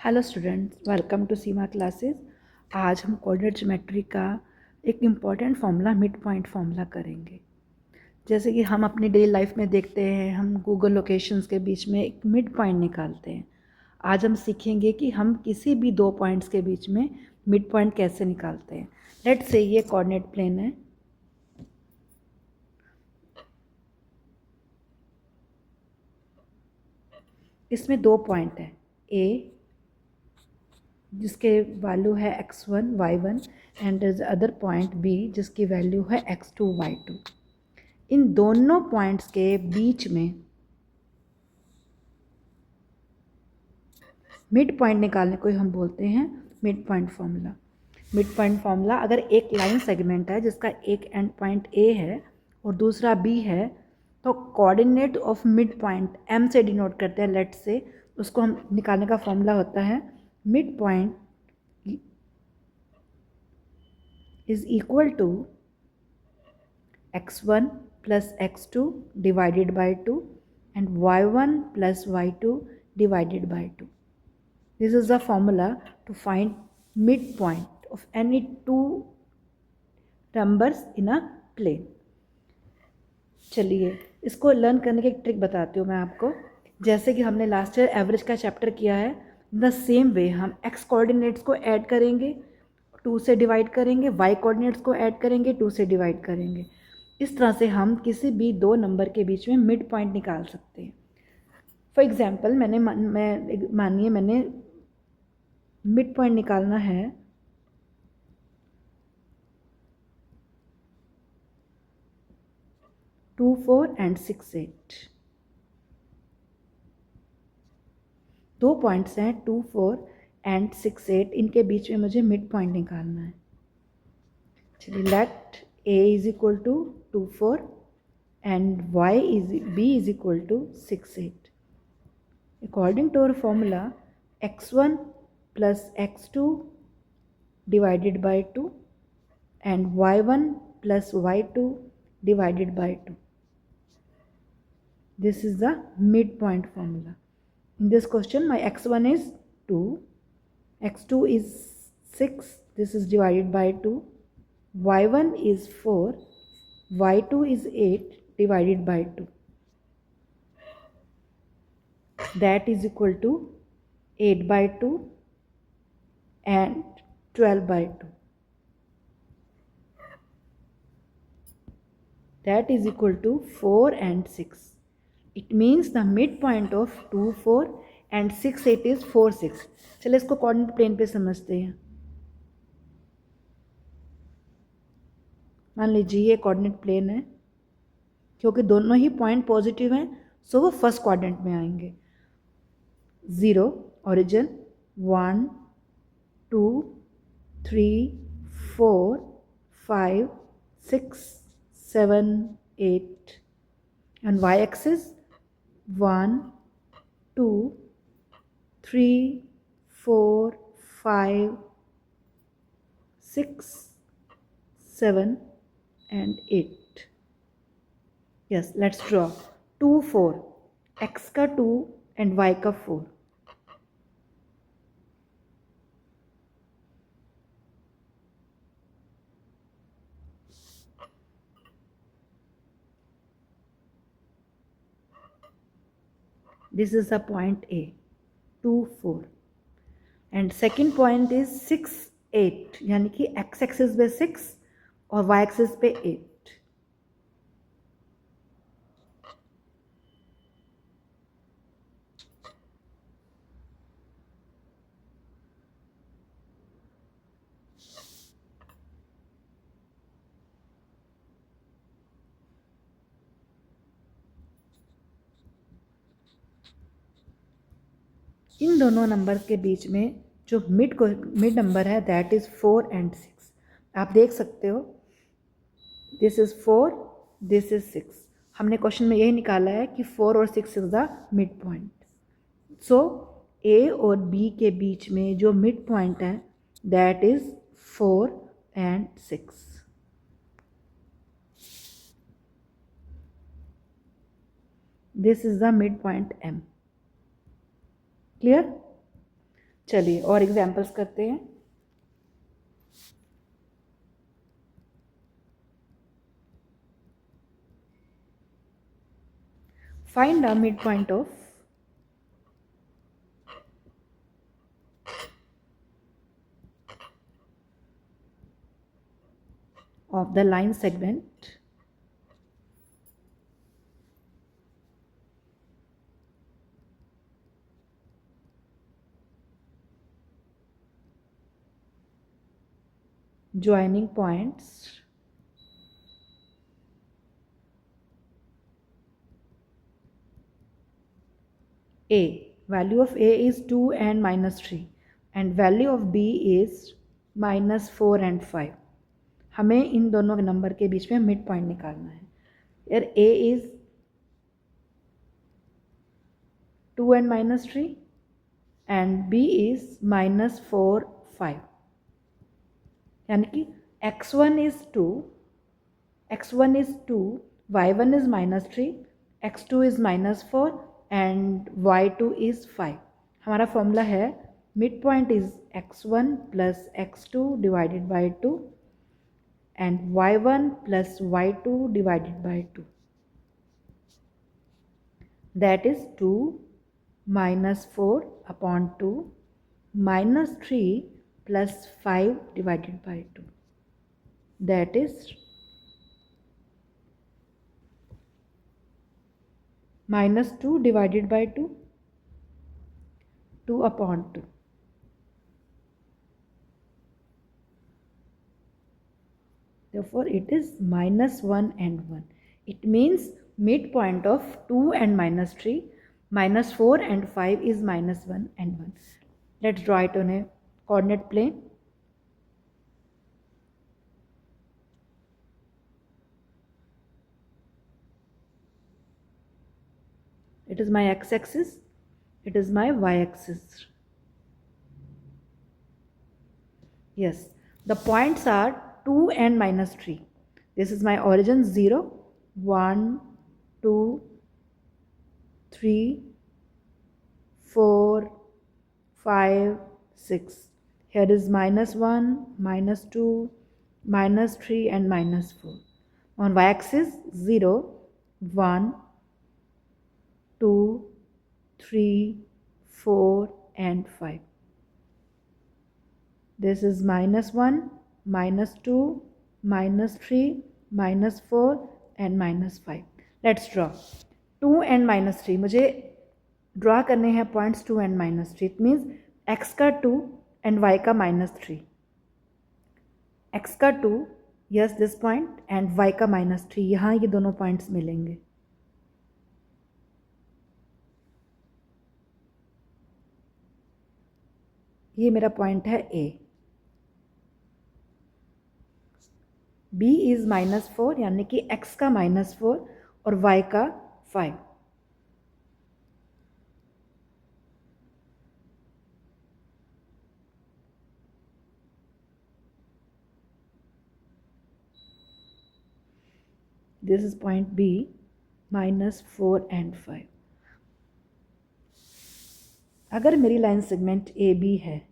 Hello students, welcome to Seema classes. आज हम coordinate geometry का एक important formula mid point formula करेंगे। जैसे कि हम अपनी डेली लाइफ में देखते हैं, हम गूगल लोकेशंस के बीच में एक मिड पॉइंट निकालते हैं। आज हम सीखेंगे कि हम किसी भी दो पॉइंट्स के बीच में मिड पॉइंट कैसे निकालते हैं। लेट्स से ये कोऑर्डिनेट प्लेन है, इसमें दो पॉइंट है, ए जिसके वैल्यू है x1 y1 and other point b जिसकी वैल्यू है x2 y2। इन दोनों पॉइंट्स के बीच में मिड पॉइंट निकालने को हम बोलते हैं mid point formula. Mid point formula, अगर एक लाइन सेगमेंट है जिसका एक एंड पॉइंट a है और दूसरा b है, तो coordinate of mid point m से डिनोट करते हैं। लेट से उसको हम निकालने का फॉर्मूला होता है mid point is equal to x1 plus x2 divided by 2 and y1 plus y2 divided by 2. This is the formula to find midpoint of any two numbers in a plane. चलिए इसको learn करने की एक trick बताती हूँ मैं आपको। जैसे कि हमने लास्ट ईयर एवरेज का चैप्टर किया है, द सेम वे हम एक्स कोऑर्डिनेट्स को ऐड करेंगे, 2 से डिवाइड करेंगे, वाई कोऑर्डिनेट्स को ऐड करेंगे, 2 से डिवाइड करेंगे। इस तरह से हम किसी भी दो नंबर के बीच में मिड पॉइंट निकाल सकते हैं। फॉर एग्जाम्पल मानिए मैंने मिड पॉइंट निकालना है 2, 4 एंड 6, 8। दो पॉइंट्स हैं 2, 4 एंड 6, 8, इनके बीच में मुझे मिड पॉइंट निकालना है। चलिए let a is equal to 2, 4 and b is equal to 6, 8। According to our formula x1 plus x2 divided by 2 and y1 plus y2 divided by 2. This is the midpoint formula. In this question, my x1 is 2, x2 is 6, this is divided by 2, y1 is 4, y2 is 8 divided by 2. That is equal to 8 by 2 and 12 by 2. That is equal to 4 and 6. It means the midpoint of 2, 4 and 6, 8 is 4, 6. चलिए इसको coordinate plane पे समझते हैं। मान लीजिए ये coordinate plane है, क्योंकि दोनों ही पॉइंट पॉजिटिव हैं सो वो फर्स्ट क्वाड्रेंट में आएंगे। 0 origin, 1, 2, 3, 4, 5, 6, 7, 8 and y axis 1, 2, 3, 4, 5, 6, 7 and 8. Yes, let's draw 2, 4, x का 2 and y का 4. This is the point A, 2, 4 and second point is 6, 8, यानी कि x एक्सिस पे 6 और y एक्सिस पे 8। इन दोनों नंबर्स के बीच में जो मिड नंबर है दैट इज़ 4 and 6। आप देख सकते हो दिस इज़ 4, दिस इज़ 6। हमने क्वेश्चन में यही निकाला है कि 4 और 6 इज़ द मिड पॉइंट। सो ए और बी के बीच में जो मिड पॉइंट है that is 4 and 6। This is the midpoint M. Clear? चलिए और एग्जाम्पल्स करते हैं। Find the mid point of the line segment joining points A. Value of A is 2 and minus 3 and value of B is minus 4 and 5. हमें इन दोनों number के बीच में mid point निकालना है। यार A is 2 and minus 3 and B is minus 4 5, यानी कि x1 is 2, y1 is minus 3, x2 is minus 4 and y2 is 5। हमारा फॉर्मूला है mid point is x1 plus x2 divided by 2 and y1 plus y2 divided by 2, that is 2 minus 4 upon 2 minus 3 plus 5 divided by 2, that is minus 2 divided by 2, 2 upon 2, therefore it is minus 1 and 1. It means midpoint of 2 and minus 3, minus 4 and 5 is minus 1 and 1. Let's draw it on a coordinate plane. It is my x-axis, it is my y-axis. Yes, the points are 2 and minus 3. This is my origin 0, 1, 2, 3, 4, 5, 6. Here is minus 1, minus 2, minus 3 and minus 4. On y-axis 0, 1, 2, 3, 4 and 5. This is minus 1, minus 2, minus 3, minus 4 and minus 5. Let's draw 2 and minus 3. मुझे draw करने हैं points 2 and minus 3. It means x का 2 and y का minus 3. x का 2, yes this point, and y का minus 3. यहाँ ये दोनों पॉइंट्स मिलेंगे। ये मेरा पॉइंट है A. B इज माइनस 4, यानी कि x का माइनस 4 और y का 5। This is point B, minus 4 and 5। अगर मेरी लाइन सेगमेंट AB है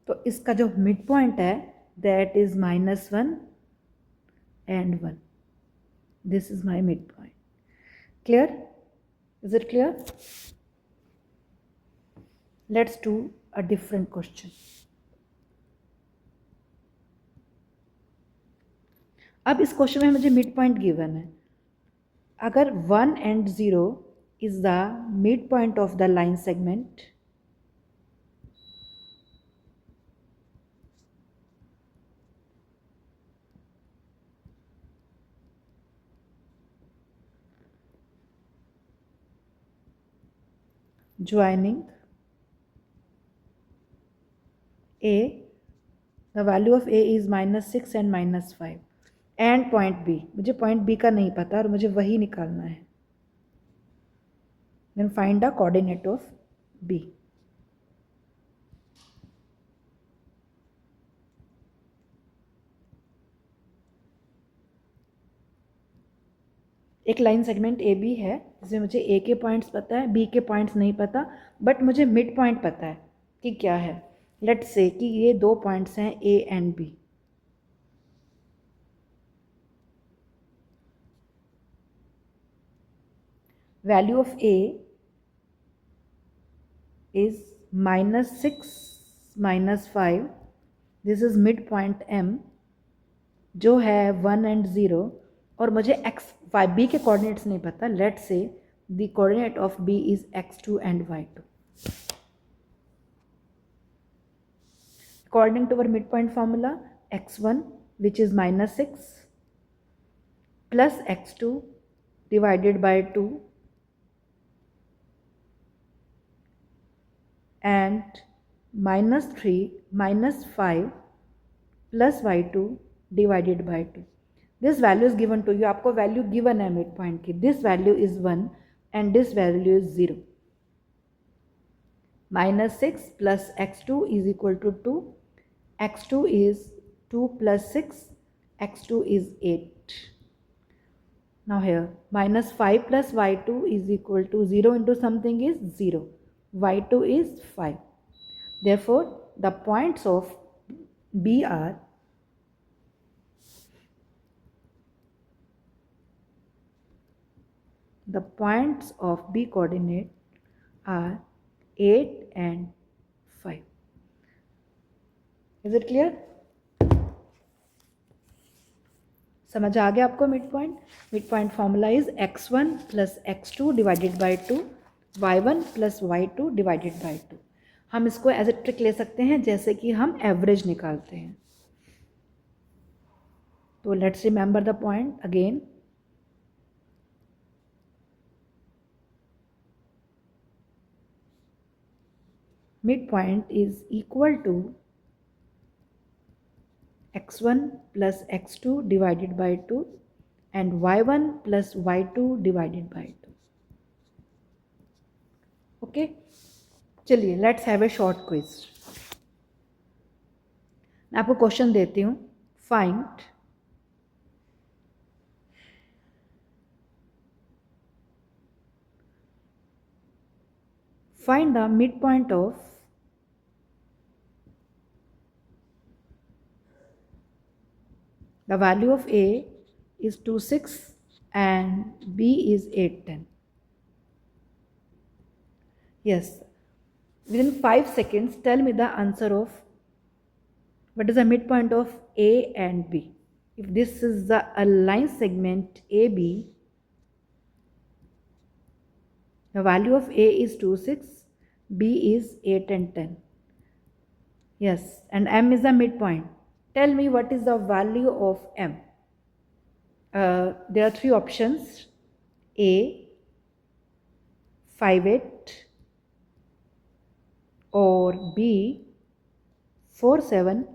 तो इसका जो मिड पॉइंट है that is minus 1 and 1. This is my midpoint. Clear? Is it clear? Let's do a different question. अब इस क्वेश्चन में मुझे मिड पॉइंट गिवन है। अगर 1 and 0 is the midpoint of the line segment, joining A, the value of A is minus 6 and minus 5 and point B, मुझे point B का नहीं पता और मुझे वही निकालना है। then find the coordinate of B. एक लाइन सेगमेंट ए बी है जिसमें मुझे ए के पॉइंट्स पता है, बी के पॉइंट्स नहीं पता, बट मुझे मिड पॉइंट पता है कि क्या है. लेट्स से कि ये दो पॉइंट्स हैं A and B. Value of A is -6 -5. This is mid point M जो है 1 एंड 0, और मुझे एक्स वाई बी के कोऑर्डिनेट्स नहीं पता. Let's say the coordinate of B is x2 and y2. According to our midpoint formula, x1 which is -6 plus x2 divided by 2 and -3 -5 plus y2 divided by 2. This value is given to you. आपको value given है mid point की. This value is 1 and this value is 0. -6 plus x2 is equal to 2. x2 is 2 plus 6. x2 is 8. Now here -5 plus y2 is equal to 0 into something is 0. y2 is 5. Therefore, the points of B are the points of B coordinate are 8 and 5. Is it clear? समझ आ गया आपको mid point? Mid point formula is x1 plus x2 divided by 2, y1 plus y2 divided by 2. हम इसको as a trick ले सकते हैं जैसे कि हम एवरेज निकालते हैं. तो let's remember the point again. Midpoint is equal to x1 plus x2 divided by 2 and y1 plus y2 divided by 2. Okay, चलिए let's have a short quiz. मैं आपको क्वेश्चन देती हूँ. Find the midpoint of the value of A is 2, 6 and B is 8, 10. Yes, within 5 seconds tell me the answer of what is the midpoint of A and B. If this is the aligned segment AB, the value of A is 2, 6, B is 8 and 10. Yes, and M is the midpoint. Tell me what is the value of M. There are three options. A 5, 8 or B 4, 7,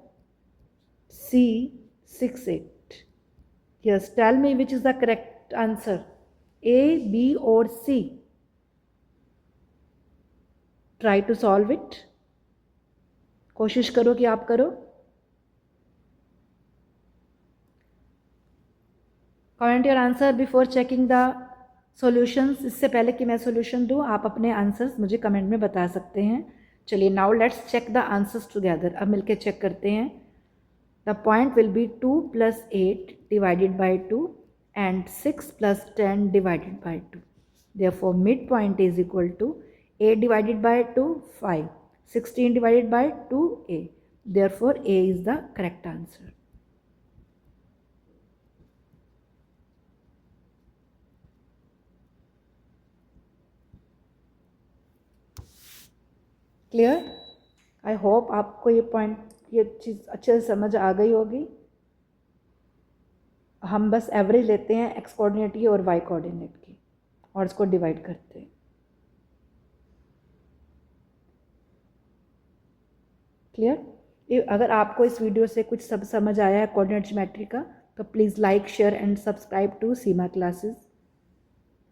C 6, 8. Yes, tell me which is the correct answer. A, B or C. Try to solve it. कोशिश करो कि आप करो. Comment your answer before checking the solutions. इससे पहले कि मैं solution दूं आप अपने आंसर्स मुझे कमेंट में बता सकते हैं. चलिए now let's check the answers together. अब मिलके चेक करते हैं. The point will be 2 plus 8 divided by 2 and 6 plus 10 divided by 2. Therefore, midpoint is equal to 8 divided by 2, 5. 16 divided by 2, A. Therefore, A is the correct answer. Clear? I hope आपको ये चीज़ अच्छे से समझ आ गई होगी. हम बस एवरेज लेते हैं एक्स कोऑर्डिनेट की और वाई कोऑर्डिनेट की और इसको डिवाइड करते हैं. क्लियर? अगर आपको इस वीडियो से कुछ सब समझ आया है कोऑर्डिनेट ज्योमेट्री का तो please like share and subscribe to Seema classes.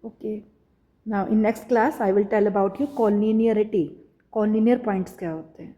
Okay. Now in next class I will tell about you collinearity, collinear points क्या होते हैं।